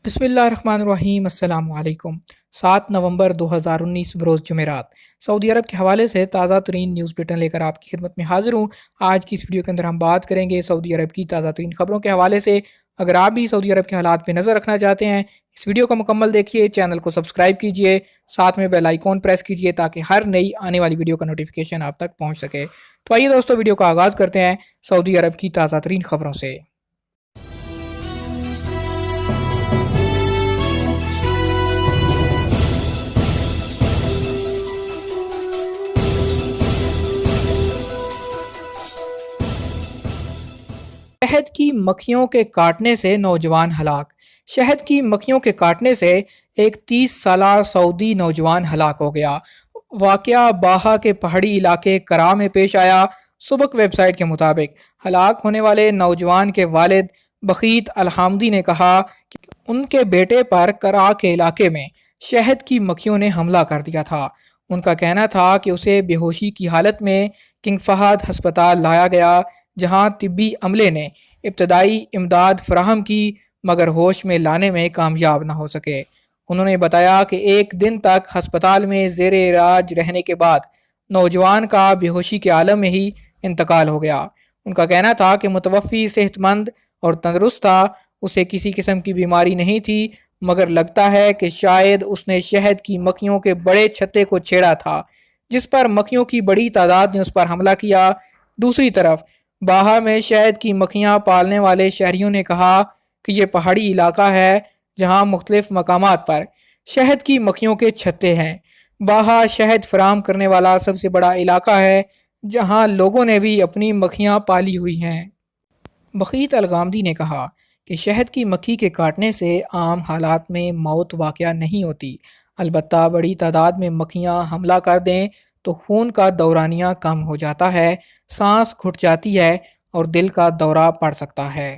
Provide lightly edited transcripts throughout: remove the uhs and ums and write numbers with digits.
بسم اللہ الرحمن الرحیم۔ السلام علیکم۔ 7 نومبر 2019 بروز جمعرات۔ سعودی عرب کے حوالے سے تازہ ترین نیوز بلیٹن لے کر آپ کی خدمت میں حاضر ہوں۔ آج کی اس ویڈیو کے اندر ہم بات کریں گے سعودی عرب کی تازہ ترین خبروں کے حوالے سے۔ اگر آپ بھی سعودی عرب کے حالات پہ نظر رکھنا چاہتے ہیں، اس ویڈیو کو مکمل دیکھیے، چینل کو سبسکرائب کیجئے، ساتھ میں بیل آئیکن پریس کیجئے تاکہ ہر نئی آنے والی ویڈیو کا نوٹیفیکیشن آپ تک پہنچ سکے۔ تو آئیے دوستو، ویڈیو کا آغاز کرتے ہیں سعودی عرب کی تازہ ترین خبروں سے۔ شہد کی مکھیوں کے کاٹنے سے نوجوان ہلاک۔ شہد کی مکھیوں کے کاٹنے سے ایک 30 سالہ سعودی نوجوان ہلاک ہو گیا۔ واقعہ باہا کے پہاڑی علاقے کرا میں پیش آیا۔ سبق ویب سائٹ کے مطابق ہلاک ہونے والے نوجوان کے والد بخیت الحامدی نے کہا کہ ان کے بیٹے پر کرا کے علاقے میں شہد کی مکھیوں نے حملہ کر دیا تھا۔ ان کا کہنا تھا کہ اسے بے ہوشی کی حالت میں کنگ فہد ہسپتال لایا گیا، جہاں طبی عملے نے ابتدائی امداد فراہم کی مگر ہوش میں لانے میں کامیاب نہ ہو سکے۔ انہوں نے بتایا کہ ایک دن تک ہسپتال میں زیر علاج رہنے کے بعد نوجوان کا بے ہوشی کے عالم میں ہی انتقال ہو گیا۔ ان کا کہنا تھا کہ متوفی صحت مند اور تندرست تھا، اسے کسی قسم کی بیماری نہیں تھی، مگر لگتا ہے کہ شاید اس نے شہد کی مکھیوں کے بڑے چھتے کو چھیڑا تھا، جس پر مکھیوں کی بڑی تعداد نے اس پر حملہ کیا۔ دوسری طرف باہا میں شہد کی مکھیاں پالنے والے شہریوں نے کہا کہ یہ پہاڑی علاقہ ہے جہاں مختلف مقامات پر شہد کی مکھیوں کے چھتے ہیں۔ باہا شہد فراہم کرنے والا سب سے بڑا علاقہ ہے جہاں لوگوں نے بھی اپنی مکھیاں پالی ہوئی ہیں۔ بخیت الغامدی نے کہا کہ شہد کی مکھی کے کاٹنے سے عام حالات میں موت واقع نہیں ہوتی، البتہ بڑی تعداد میں مکھیاں حملہ کر دیں تو خون کا دورانیہ کم ہو جاتا ہے، سانس گھٹ جاتی ہے اور دل کا دورہ پڑ سکتا ہے۔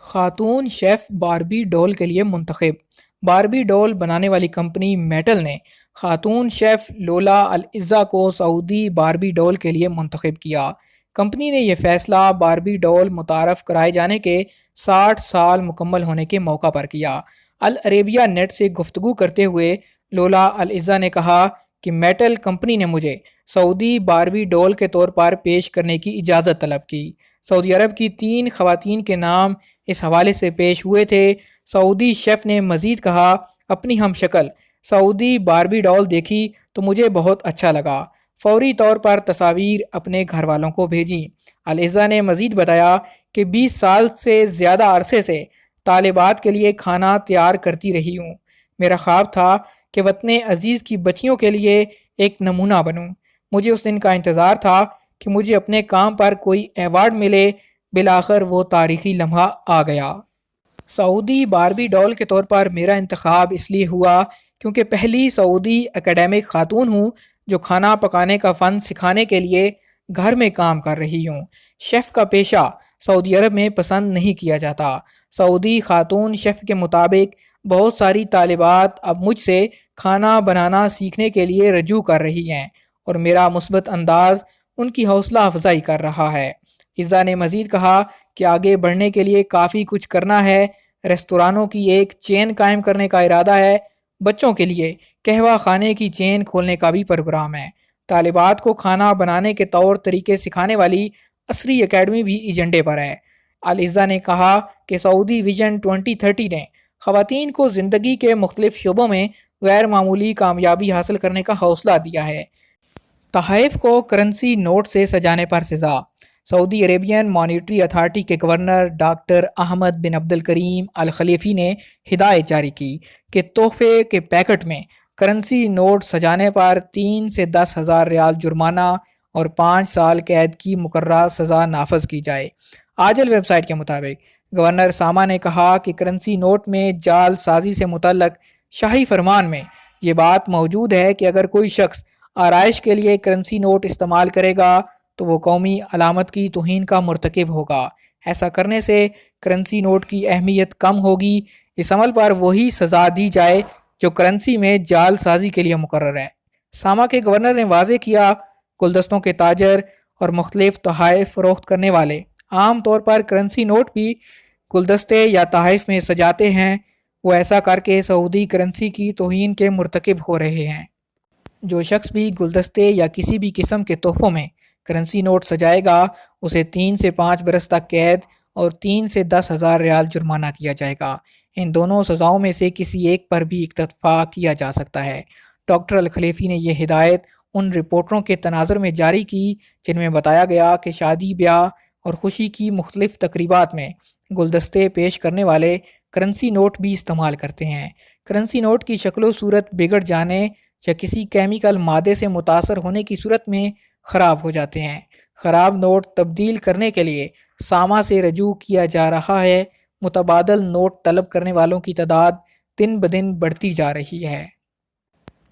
خاتون شیف باربی ڈول کے لیے منتخب۔ باربی ڈول بنانے والی کمپنی میٹل نے خاتون شیف لولا العزہ کو سعودی باربی ڈول کے لیے منتخب کیا۔ کمپنی نے یہ فیصلہ باربی ڈول متعارف کرائے جانے کے 60 سال مکمل ہونے کے موقع پر کیا۔ العربیہ نیٹ سے گفتگو کرتے ہوئے لولا العزہ نے کہا کہ میٹل کمپنی نے مجھے سعودی باربی ڈول کے طور پر پیش کرنے کی اجازت طلب کی۔ سعودی عرب کی 3 خواتین کے نام اس حوالے سے پیش ہوئے تھے۔ سعودی شیف نے مزید کہا، اپنی ہم شکل سعودی باربی ڈول دیکھی تو مجھے بہت اچھا لگا، فوری طور پر تصاویر اپنے گھر والوں کو بھیجیں۔ العزہ نے مزید بتایا کہ 20 سال سے زیادہ عرصے سے طالبات کے لیے کھانا تیار کرتی رہی ہوں۔ میرا خواب تھا کہ وطن عزیز کی بچیوں کے لیے ایک نمونہ بنوں۔ مجھے اس دن کا انتظار تھا کہ مجھے اپنے کام پر کوئی ایوارڈ ملے۔ بالآخر وہ تاریخی لمحہ آ گیا۔ سعودی باربی ڈول کے طور پر میرا انتخاب اس لیے ہوا کیونکہ پہلی سعودی اکیڈمک خاتون ہوں جو کھانا پکانے کا فن سکھانے کے لیے گھر میں کام کر رہی ہوں۔ شیف کا پیشہ سعودی عرب میں پسند نہیں کیا جاتا۔ سعودی خاتون شیف کے مطابق بہت ساری طالبات اب مجھ سے کھانا بنانا سیکھنے کے لیے رجوع کر رہی ہیں اور میرا مثبت انداز ان کی حوصلہ افزائی کر رہا ہے۔ عزہ نے مزید کہا کہ آگے بڑھنے کے لیے کافی کچھ کرنا ہے۔ ریستورانوں کی ایک چین قائم کرنے کا ارادہ ہے۔ بچوں کے لیے قہوہ خانے کی چین کھولنے کا بھی پروگرام ہے۔ طالبات کو کھانا بنانے کے طور طریقے سکھانے والی عصری اکیڈمی بھی ایجنڈے پر ہے۔ العزہ نے کہا کہ سعودی ویژن 2030 نے خواتین کو زندگی کے مختلف شعبوں میں غیر معمولی کامیابی حاصل کرنے کا حوصلہ دیا ہے۔ تحائف کو کرنسی نوٹ سے سجانے پر سزا۔ سعودی عربین مانیٹری اتھارٹی کے گورنر ڈاکٹر احمد بن عبد الکریم الخلیفی نے ہدایت جاری کی کہ تحفے کے پیکٹ میں کرنسی نوٹ سجانے پر 3 سے 10 ہزار ریال جرمانہ اور 5 سال قید کی مقررہ سزا نافذ کی جائے۔ آجل ویب سائٹ کے مطابق گورنر ساما نے کہا کہ کرنسی نوٹ میں جعل سازی سے متعلق شاہی فرمان میں یہ بات موجود ہے کہ اگر کوئی شخص آرائش کے لیے کرنسی نوٹ استعمال کرے گا تو وہ قومی علامت کی توہین کا مرتکب ہوگا۔ ایسا کرنے سے کرنسی نوٹ کی اہمیت کم ہوگی۔ اس عمل پر وہی سزا دی جائے جو کرنسی میں جعل سازی کے لیے مقرر ہے۔ ساما کے گورنر نے واضح کیا، گلدستوں کے تاجر اور مختلف تحائف فروخت کرنے والے عام طور پر کرنسی نوٹ بھی گلدستے یا تحائف میں سجاتے ہیں۔ وہ ایسا کر کے سعودی کرنسی کی توہین کے مرتکب ہو رہے ہیں۔ جو شخص بھی گلدستے یا کسی بھی قسم کے تحفوں میں کرنسی نوٹ سجائے گا اسے 3 سے 5 برس تک قید اور 3 سے 10,000 ریال جرمانہ کیا جائے گا۔ ان دونوں سزاؤں میں سے کسی ایک پر بھی اکتفا کیا جا سکتا ہے۔ ڈاکٹر الخلیفی نے یہ ہدایت ان رپورٹروں کے تناظر میں جاری کی جن میں بتایا گیا کہ شادی، بیاہ اور خوشی کی مختلف تقریبات میں گلدستے پیش کرنے والے کرنسی نوٹ بھی استعمال کرتے ہیں۔ کرنسی نوٹ کی شکل و صورت بگڑ جانے یا کسی کیمیکل مادے سے متاثر ہونے کی صورت میں خراب ہو جاتے ہیں۔ خراب نوٹ تبدیل کرنے کے لیے ساما سے رجوع کیا جا رہا ہے۔ متبادل نوٹ طلب کرنے والوں کی تعداد دن بدن بڑھتی جا رہی ہے۔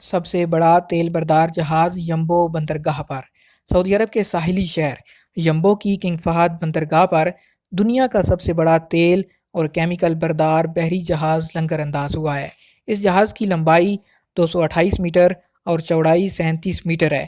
سب سے بڑا تیل بردار جہاز یمبو بندرگاہ پر۔ سعودی عرب کے ساحلی شہر یمبو کی کنگ فہد بندرگاہ پر دنیا کا سب سے بڑا تیل اور کیمیکل بردار بحری جہاز لنگر انداز ہوا ہے۔ اس جہاز کی لمبائی 228 میٹر اور چوڑائی 37 میٹر ہے،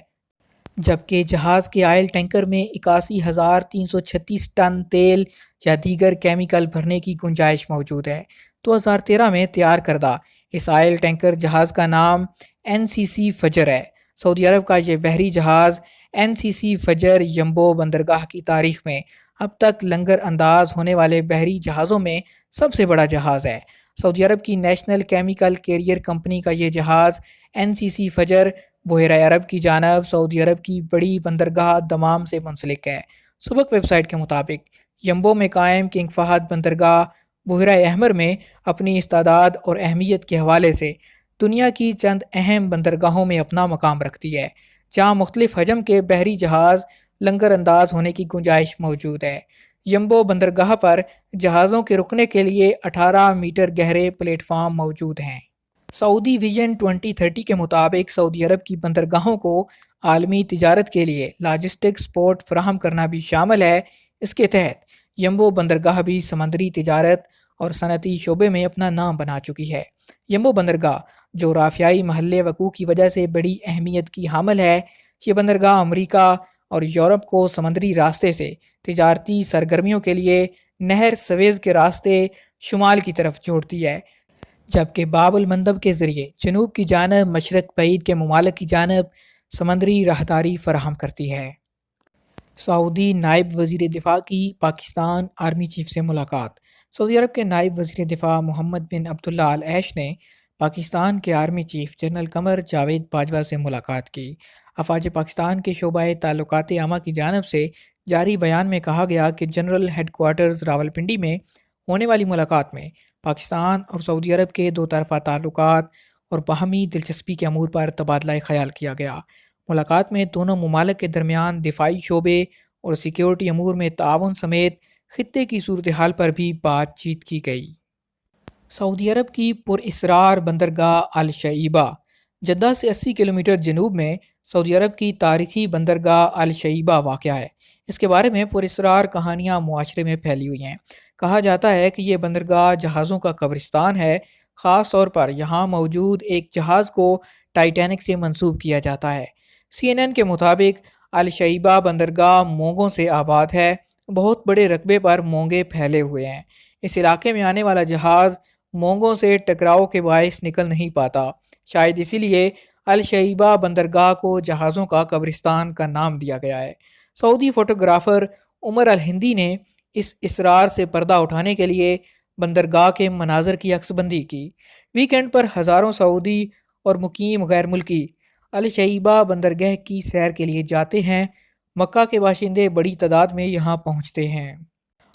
جبکہ جہاز کے آئل ٹینکر میں 81,336 ٹن تیل یا دیگر کیمیکل بھرنے کی گنجائش موجود ہے۔ 2013 میں تیار کردہ اس آئل ٹینکر جہاز کا نام NCC فجر ہے۔ سعودی عرب کا یہ بحری جہاز NCC فجر یمبو بندرگاہ کی تاریخ میں اب تک لنگر انداز ہونے والے بحری جہازوں میں سب سے بڑا جہاز ہے۔ سعودی عرب کی نیشنل کیمیکل کیریئر کمپنی کا یہ جہاز NCC فجر بحیرہ عرب کی جانب سعودی عرب کی بڑی بندرگاہ دمام سے منسلک ہے۔ سبق ویب سائٹ کے مطابق یمبو میں قائم کنگ فہد بندرگاہ بحیرہ احمر میں اپنی استعداد اور اہمیت کے حوالے سے دنیا کی چند اہم بندرگاہوں میں اپنا مقام رکھتی ہے، جہاں مختلف حجم کے بحری جہاز لنگر انداز ہونے کی گنجائش موجود ہے۔ یمبو بندرگاہ پر جہازوں کے رکنے کے لیے 18 میٹر گہرے پلیٹ فارم موجود ہیں۔ سعودی ویژن 2030 کے مطابق سعودی عرب کی بندرگاہوں کو عالمی تجارت کے لیے لاجسٹک سپورٹ فراہم کرنا بھی شامل ہے۔ اس کے تحت یمبو بندرگاہ بھی سمندری تجارت اور صنعتی شعبے میں اپنا نام بنا چکی ہے۔ یمبو بندرگاہ جغرافیائی محل وقوع کی وجہ سے بڑی اہمیت کی حامل ہے۔ یہ بندرگاہ امریکہ اور یورپ کو سمندری راستے سے تجارتی سرگرمیوں کے لیے نہر سویز کے راستے شمال کی طرف جوڑتی ہے، جبکہ باب المندب کے ذریعے جنوب کی جانب مشرق بعید کے ممالک کی جانب سمندری راہداری فراہم کرتی ہے۔ سعودی نائب وزیر دفاع کی پاکستان آرمی چیف سے ملاقات۔ سعودی عرب کے نائب وزیر دفاع محمد بن عبداللہ آل عیش نے پاکستان کے army chief general Qamar Javed Bajwa سے ملاقات کی۔ افواج پاکستان کے شعبہ تعلقات عامہ کی جانب سے جاری بیان میں کہا گیا کہ جنرل ہیڈ کوارٹرز راولپنڈی میں ہونے والی ملاقات میں پاکستان اور سعودی عرب کے دو طرفہ تعلقات اور باہمی دلچسپی کے امور پر تبادلہ خیال کیا گیا۔ ملاقات میں دونوں ممالک کے درمیان دفاعی شعبے اور سیکیورٹی امور میں تعاون سمیت خطے کی صورتحال پر بھی بات چیت کی گئی۔ سعودی عرب کی پراسرار بندرگاہ الشعیبہ۔ جدہ سے 80 کلومیٹر جنوب میں سعودی عرب کی تاریخی بندرگاہ الشعیبہ واقع ہے۔ اس کے بارے میں پراسرار کہانیاں معاشرے میں پھیلی ہوئی ہیں۔ کہا جاتا ہے کہ یہ بندرگاہ جہازوں کا قبرستان ہے۔ خاص طور پر یہاں موجود ایک جہاز کو ٹائٹینک سے منسوب کیا جاتا ہے۔ CNN کے مطابق الشعیبہ بندرگاہ مونگوں سے آباد ہے۔ بہت بڑے رقبے پر مونگے پھیلے ہوئے ہیں۔ اس علاقے میں آنے والا جہاز مونگوں سے ٹکراؤ کے باعث نکل نہیں پاتا۔ شاید اسی لیے الشعیبہ بندرگاہ کو جہازوں کا قبرستان کا نام دیا گیا ہے۔ سعودی فوٹوگرافر عمر الہندی نے اس اسرار سے پردہ اٹھانے کے لیے بندرگاہ کے مناظر کی عکس بندی کی۔ ویکینڈ پر ہزاروں سعودی اور مقیم غیر ملکی الشعیبہ بندرگاہ کی سیر کے لیے جاتے ہیں۔ مکہ کے باشندے بڑی تعداد میں یہاں پہنچتے ہیں۔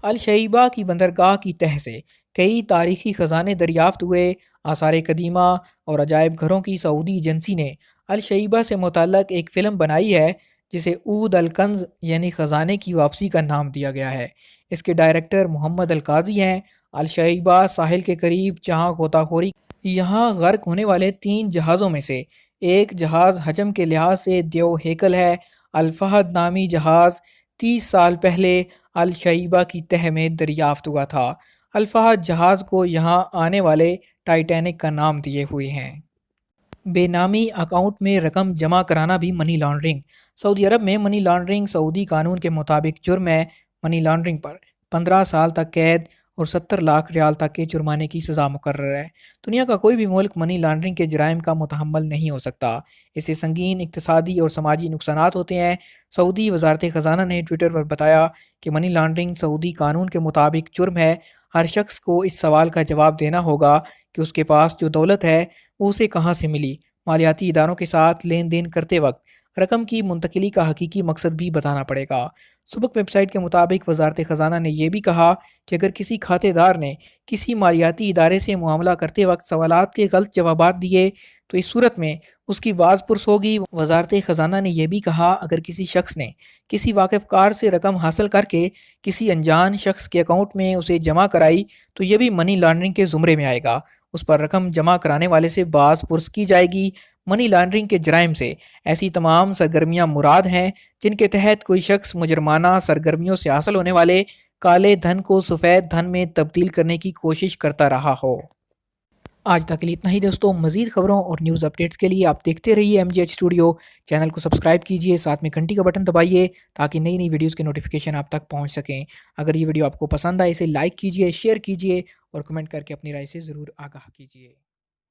الشعیبہ کی بندرگاہ کی تہہ سے کئی تاریخی خزانے دریافت ہوئے۔ آثار قدیمہ اور عجائب گھروں کی سعودی ایجنسی نے الشعیبہ سے متعلق ایک فلم بنائی ہے جسے عود الکنز یعنی خزانے کی واپسی کا نام دیا گیا ہے۔ اس کے ڈائریکٹر محمد القاضی ہیں۔ الشعیبہ ساحل کے قریب جہاں غوطہ خوری یہاں غرق ہونے والے 3 جہازوں میں سے ایک جہاز حجم کے لحاظ سے دیو ہیکل ہے۔ الفہد نامی جہاز 30 سال پہلے الشعیبہ کی تہہ میں دریافت ہوا تھا۔ الفہد جہاز کو یہاں آنے والے ٹائٹینک کا نام دیے ہوئے ہیں۔ بے نامی اکاؤنٹ میں رقم جمع کرانا بھی منی لانڈرنگ۔ سعودی عرب میں منی لانڈرنگ سعودی قانون کے مطابق جرم ہے۔ منی لانڈرنگ پر 15 سال تک قید اور 70 لاکھ ریال تک کے جرمانے کی سزا مقرر ہے۔ دنیا کا کوئی بھی ملک منی لانڈرنگ کے جرائم کا متحمل نہیں ہو سکتا۔ اس سے سنگین اقتصادی اور سماجی نقصانات ہوتے ہیں۔ سعودی وزارت خزانہ نے ٹویٹر پر بتایا کہ منی لانڈرنگ سعودی قانون کے مطابق جرم ہے۔ ہر شخص کو اس سوال کا جواب دینا ہوگا کہ اس کے پاس جو دولت ہے وہ اسے کہاں سے ملی۔ مالیاتی اداروں کے ساتھ لین دین کرتے وقت رقم کی منتقلی کا حقیقی مقصد بھی بتانا پڑے گا۔ سبق ویب سائٹ کے مطابق وزارت خزانہ نے یہ بھی کہا کہ اگر کسی کھاتے دار نے کسی مالیاتی ادارے سے معاملہ کرتے وقت سوالات کے غلط جوابات دیے تو اس صورت میں اس کی باز پرس ہوگی۔ وزارت خزانہ نے یہ بھی کہا اگر کسی شخص نے کسی واقف کار سے رقم حاصل کر کے کسی انجان شخص کے اکاؤنٹ میں اسے جمع کرائی تو یہ بھی منی لانڈرنگ کے زمرے میں آئے گا۔ اس پر رقم جمع کرانے والے سے باز پرس کی جائے گی۔ منی لانڈرنگ کے جرائم سے ایسی تمام سرگرمیاں مراد ہیں جن کے تحت کوئی شخص مجرمانہ سرگرمیوں سے حاصل ہونے والے کالے دھن کو سفید دھن میں تبدیل کرنے کی کوشش کرتا رہا ہو۔ آج تک کے لیے اتنا ہی دوستوں۔ مزید خبروں اور نیوز اپڈیٹس کے لیے آپ دیکھتے رہیے MGH اسٹوڈیو۔ چینل کو سبسکرائب کیجیے، ساتھ میں گھنٹی کا بٹن دبائیے تاکہ نئی نئی ویڈیوز کے نوٹیفیکیشن آپ تک پہنچ سکیں۔ اگر یہ ویڈیو آپ کو پسند آئے اسے لائک کیجیے، شیئر کیجیے اور کمنٹ کر کے اپنی رائے سے ضرور آگاہ کیجیے۔